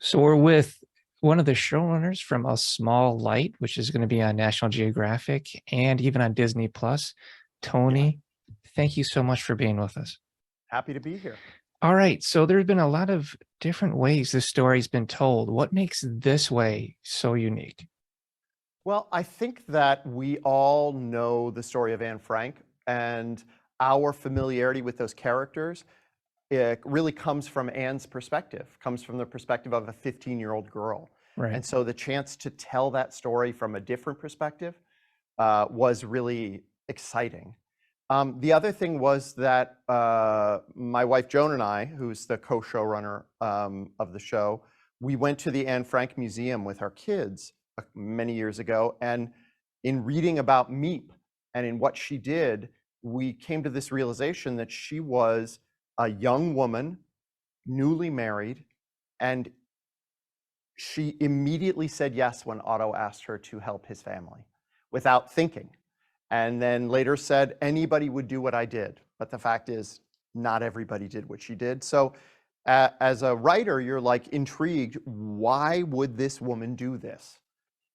So we're with one of the showrunners from A Small Light, which is going to be on National Geographic and even on Disney Plus. Yeah, Tony, thank you so much for being with us. happy to be here. All right, so there's been a lot of different ways this story's been told. What makes this way so unique? Well, I think that we all know the story of Anne Frank, and our familiarity with those characters, it really comes from Anne's perspective, comes from the perspective of a 15-year-old girl. Right. And so the chance to tell that story from a different perspective was really exciting. The other thing was that my wife Joan and I, who's the co-showrunner of the show, we went to the Anne Frank Museum with our kids many years ago, and in reading about Miep and in what she did, we came to this realization that she was a young woman, newly married, and she immediately said yes when Otto asked her to help his family without thinking. And then later said, anybody would do what I did. But the fact is, not everybody did what she did. So as a writer, you're like intrigued, why would this woman do this?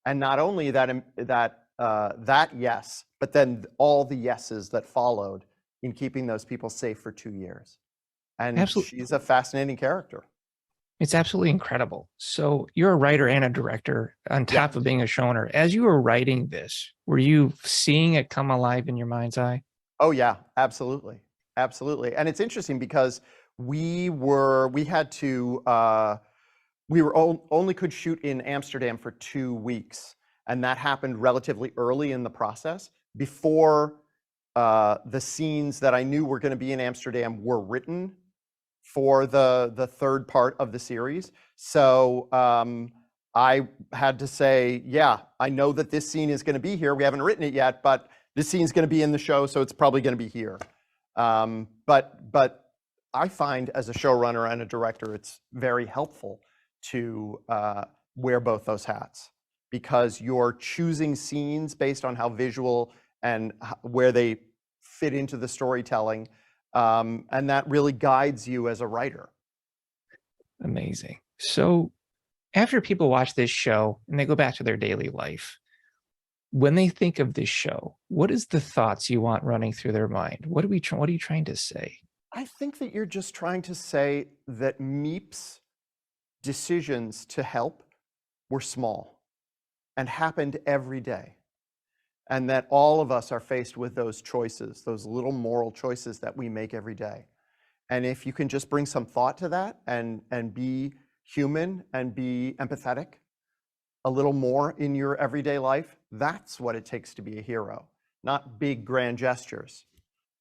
And not only that yes, but then all the yeses that followed in keeping those people safe for 2 years. And Absolutely. she's a fascinating character. It's absolutely incredible. So you're a writer and a director on Yeah. top of being a showrunner. As you were writing this, were you seeing it come alive in your mind's eye? Oh yeah, absolutely. Absolutely. And it's interesting because we had to, only could shoot in Amsterdam for 2 weeks. And that happened relatively early in the process before the scenes that I knew were going to be in Amsterdam were written for the third part of the series. So I had to say, yeah, I know that this scene is going to be here. We haven't written it yet, but this scene's going to be in the show, so it's probably going to be here. But I find as a showrunner and a director, it's very helpful to wear both those hats, because you're choosing scenes based on how visual and where they fit into the storytelling. And that really guides you as a writer. Amazing. So after people watch this show and they go back to their daily life, when they think of this show, what is the thoughts you want running through their mind? What are you trying to say? I think that you're just trying to say that Miep's decisions to help were small and happened every day. And that all of us are faced with those choices, those little moral choices that we make every day. And if you can just bring some thought to that and be human and be empathetic a little more in your everyday life, that's what it takes to be a hero. Not big grand gestures,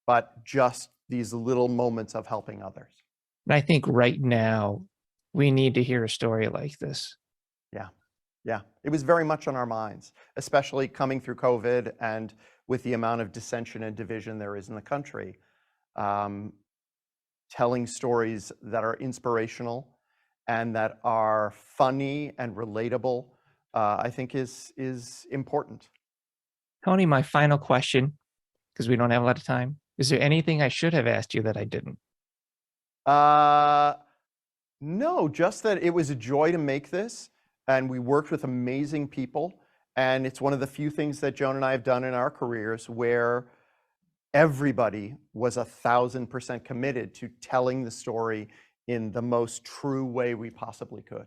but just these little moments of helping others. And I think right now we need to hear a story like this. Yeah, yeah. It was very much on our minds, especially coming through COVID and with the amount of dissension and division there is in the country. Telling stories that are inspirational and that are funny and relatable, I think is important. Tony, my final question, because we don't have a lot of time. Is there anything I should have asked you that I didn't? Uh, no, just that it was a joy to make this, and we worked with amazing people, and it's one of the few things that Joan and I have done in our careers where everybody was 1,000% committed to telling the story in the most true way we possibly could.